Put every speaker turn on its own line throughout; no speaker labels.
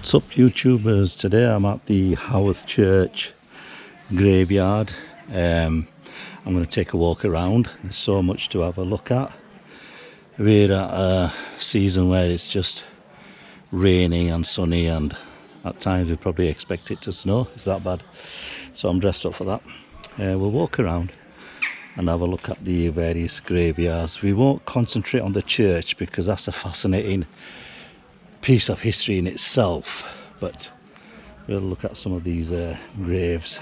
What's up, YouTubers? Today I'm at the Haworth Church graveyard. I'm going to take a walk around. There's so much to have a look at. We're at a season where it's just rainy and sunny, and at times we probably expect it to snow. It's that bad. So I'm dressed up for that. We'll walk around and have a look at the various graveyards. We won't concentrate on the church because that's a fascinating piece of history in itself, but we'll look at some of these graves.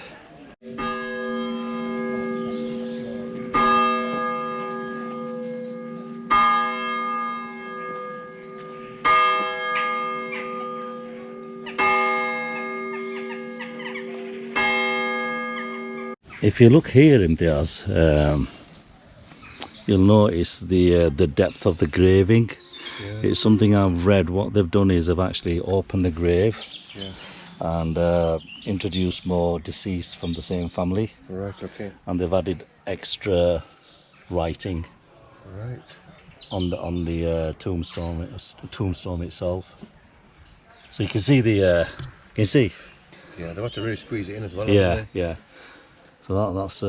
If you look here in theirs, you'll notice the depth of the graving. Yeah. It's something I've read. What they've done is they've actually opened the grave, yeah, and introduced more deceased from the same family.
Right, okay.
And they've added extra writing,
right,
on the tombstone itself. So you can see the can you see?
Yeah, they've had to really squeeze it in as well.
Yeah, yeah. So that's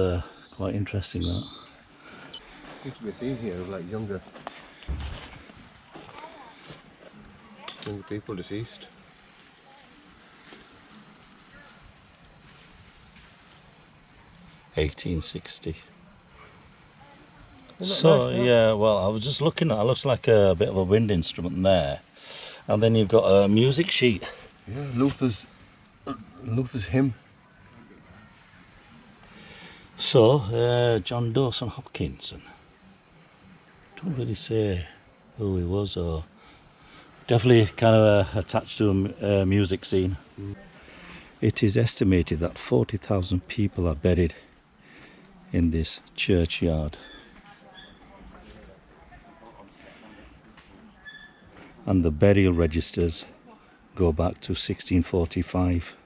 quite interesting. That
seems to be a theme here of like younger people deceased.
(1860). So nice, yeah, well, I was just looking at it. Looks like a bit of a wind instrument there, and then you've got a music sheet.
Yeah, Luther's hymn.
So John Dawson Hopkinson. Don't really say who he was, or definitely kind of attached to a music scene. It is estimated that 40,000 people are buried in this churchyard. And the burial registers go back to 1645.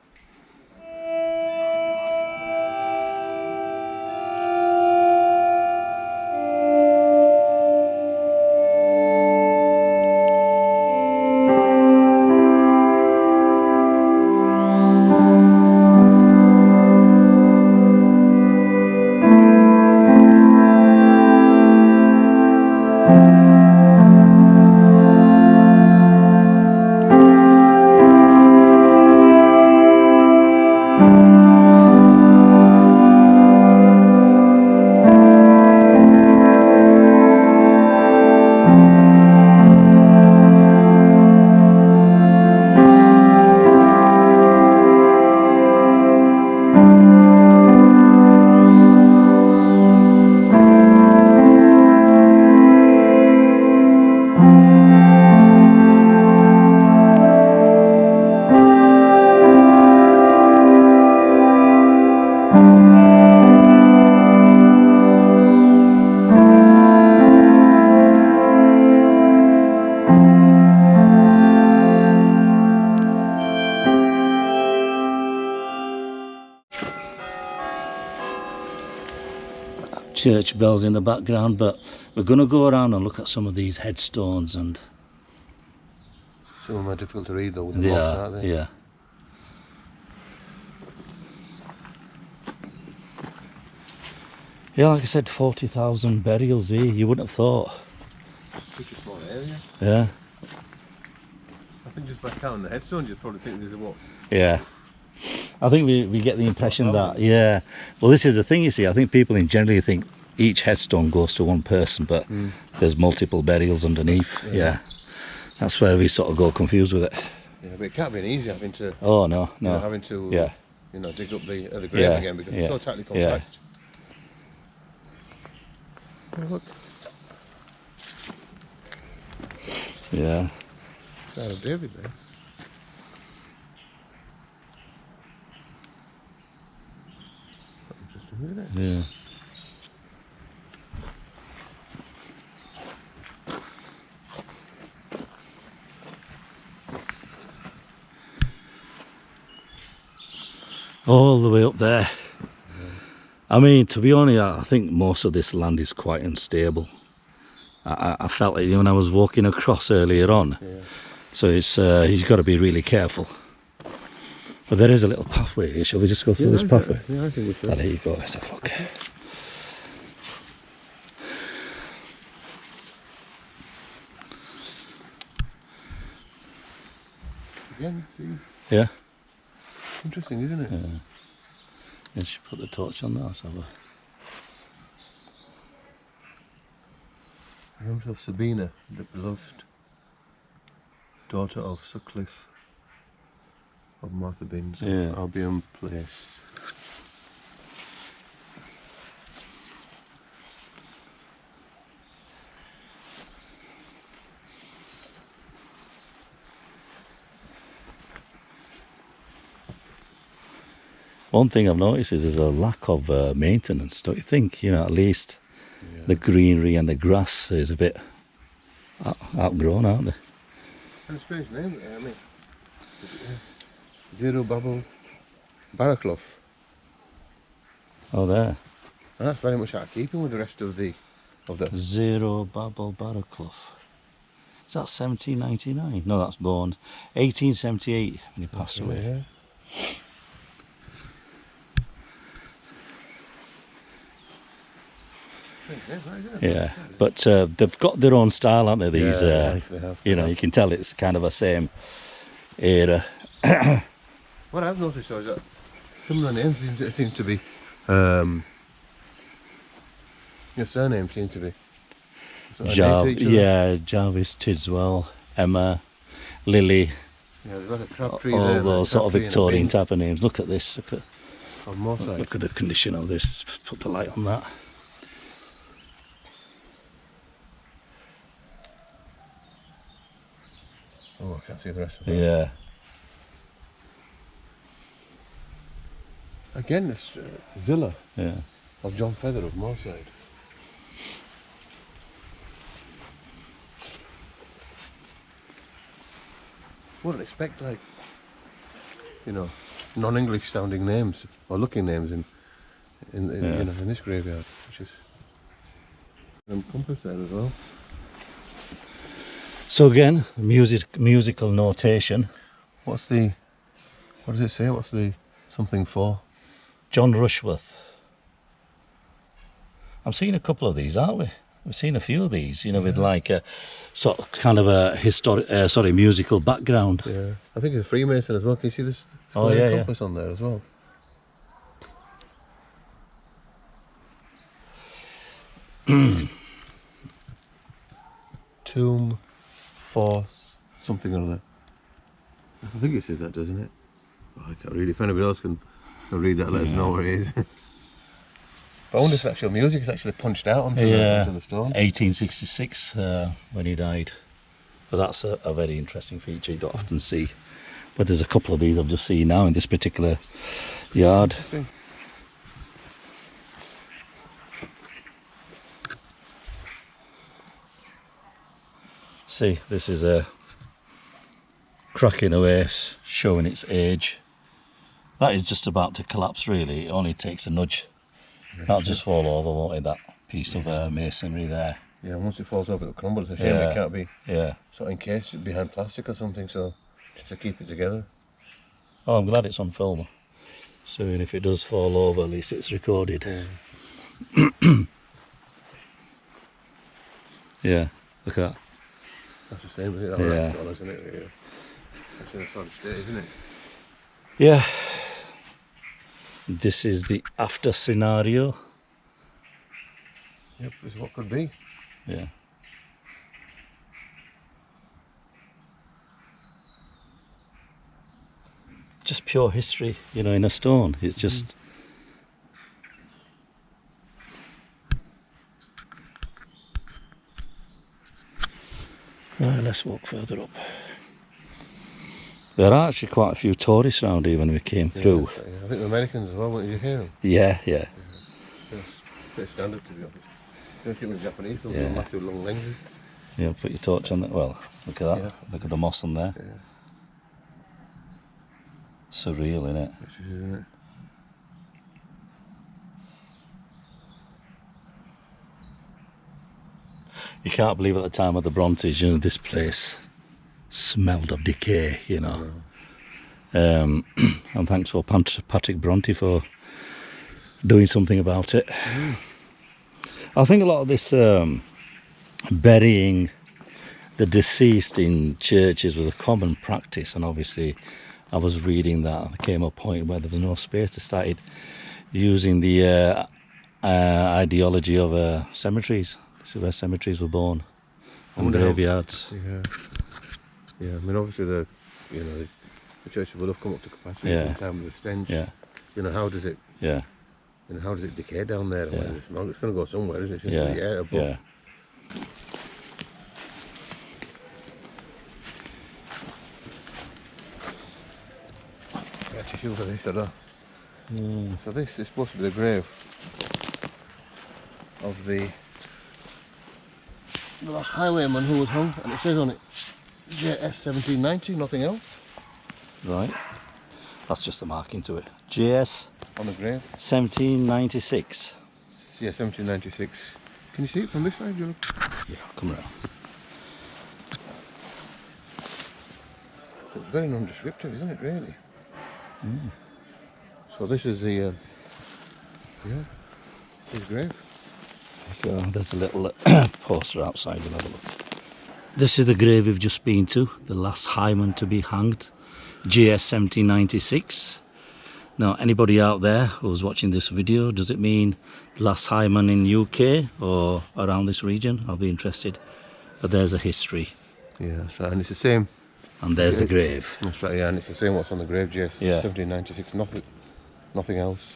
Church bells in the background, but we're going to go around and look at some of these headstones, and
some of them are difficult to read though with the marks, aren't they?
Yeah. Yeah, like I said, 40,000 burials here. You wouldn't have thought.
Such a small area.
Yeah.
I think just by counting the headstones, you'd probably think there's a what?
Yeah. I think we get the impression that, yeah. Well, this is the thing, you see. I think people in generally think each headstone goes to one person, but there's multiple burials underneath. Yeah. That's where we sort of go confused with it.
Yeah, but it can't be easy having to.
Oh no, no.
You know, having to.
Yeah.
You know, dig up the grave again because it's so tightly compact.
Yeah.
Oh, look.
Yeah.
Child of David there.
Yeah. All the way up there. I mean, to be honest, I think most of this land is quite unstable. I felt it when I was walking across earlier on. So it's you've got to be really careful. But there is a little pathway here. Shall we just go through this pathway?
Yeah, I think we should.
Oh, there you go. Let's have a look.
Again, see?
Yeah.
Interesting, isn't it?
Yeah. Let's just put the torch on there. Let's have a...
Remember of Sabina, the beloved daughter of Sutcliffe of 𝗵𝗶𝗶𝗀
Yeah.
𝗵𝗶𝗀𝗃.
One thing I've noticed is there's a lack of maintenance, don't you think? You know, at least the greenery and the grass is a bit outgrown, aren't they?
And a strange name, I mean, 𝗂𝗵𝗂𝗶𝗃.
Oh, there.
And that's very much out of keeping with the rest of the
𝗂𝗵𝗂𝗶𝗃. Is that 1799? No, that's born 1878 when he passed away.
Yeah.
Yeah, but they've got their own style, haven't they? These,
they have.
you know, you can tell it's kind of a same era.
What I've noticed though is that similar names seem to be, your surnames seem to be sort of named to each other.
Yeah, jarvis, Tidswell, Emma, Lily,
Yeah, there's like a Crabtree
all
there,
those sort of Victorian type of names. Look at this. Look at
𝗵𝗂𝗿𝗃.
the condition of this. Let's put the light on that.
Oh, I can't see the rest of it.
Yeah.
Again, it's Zilla
Yeah.
of John Feather of Moorside. Wouldn't expect, like, you know, non-English sounding names or looking names in you know, in this graveyard, which is compass there as well.
So again, musical notation.
What does it say? What's the something for?
John Rushworth. I'm seeing a couple of these, aren't we? We've seen a few of these, you know, with like a sort of kind of a historic, musical background.
Yeah, I think it's a Freemason as well. Can you see this compass on there as well? 𝗵𝗁 something or other. I think it says that, doesn't it? Oh, I can't read it. If anybody else can read that, let us know where it is. But I wonder if the actual music is actually punched out onto the stone.
1866 when he died. But that's a very interesting feature you don't often see. But there's a couple of these I've just seen now in this particular yard. See, this is a cracking away, showing its age. That is just about to collapse, really. It only takes a nudge. That'll just fall over, won't it, that piece of masonry there.
Yeah, once it falls over, it'll crumble. It's a shame it can't be sort of encased behind plastic or something, so just to keep it together.
Oh, I'm glad it's on film. So if it does fall over, at least it's recorded. Yeah, look at that.
That's the same, isn't it? Isn't it? Yeah. That's in a sort of state, isn't it?
Yeah. This is the after scenario.
Yep, this is what could be.
Yeah. Just pure history, you know, in a stone. It's just... Right, let's walk further up. There are actually quite a few tourists around here when we came through.
I think the Americans as well, did you hear them?
Yeah.
It's pretty standard, to be honest. I don't think the Japanese don't have massive long lenses.
Yeah, put your torch on that. Well, look at that.
Yeah.
Look at the moss on there.
Yeah.
Surreal, innit?
Which is, isn't it?
You can't believe at the time of the Brontes, you know, this place smelled of decay, you know. And thanks for Patrick Bronte for doing something about it. I think a lot of this burying the deceased in churches was a common practice, and obviously I was reading that there came a point where there was no space. They started using the ideology of cemeteries. This is where cemeteries were born, and graveyards.
Yeah, I mean obviously the churches will have come up to capacity sometime with the stench. You know, how does it and how does it decay down there? And where does it smell? It's going to go somewhere, isn't it? It's into the air above. Tissue for this, I don't know. So this is supposed to be the grave of the last highwayman who was hung, and it says on it JS 1790, nothing else.
Right. That's just the marking to it. JS
on the grave.
1796.
Yeah, 1796. Can you see it from this side? Yeah,
come around.
It's very nondescriptive, isn't it, really? So this is the his grave.
There you go. There's a little poster outside. We'll have a look. This is the grave we've just been to, the last highman to be hanged, GS 1796. Now, anybody out there who's watching this video, does it mean the last highman in UK or around this region? I'll be interested. But there's a history.
Yeah, that's right, and it's the same.
And there's the grave.
That's right, yeah, and it's the same what's on the grave, GS 1796, nothing else.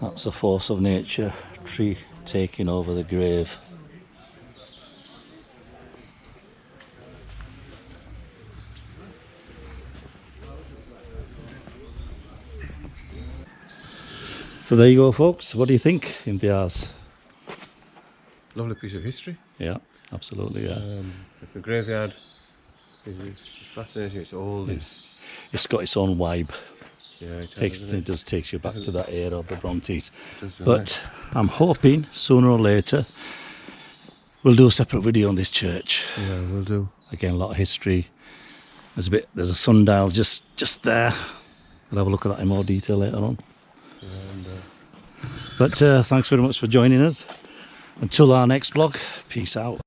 That's the force of nature, tree taking over the grave. So there you go, folks. What do you think, 𝗵𝗂𝗃𝗏?
Lovely piece of history.
Yeah, absolutely, yeah.
The graveyard is fascinating, it's old.
It's got its own vibe.
Yeah,
It does take you back to that era of the Brontes. But I'm hoping sooner or later we'll do a separate video on this church.
Yeah, we'll do.
Again, a lot of history. There's a sundial just there. We'll have a look at that in more detail later on. But thanks very much for joining us. Until our next vlog, peace out.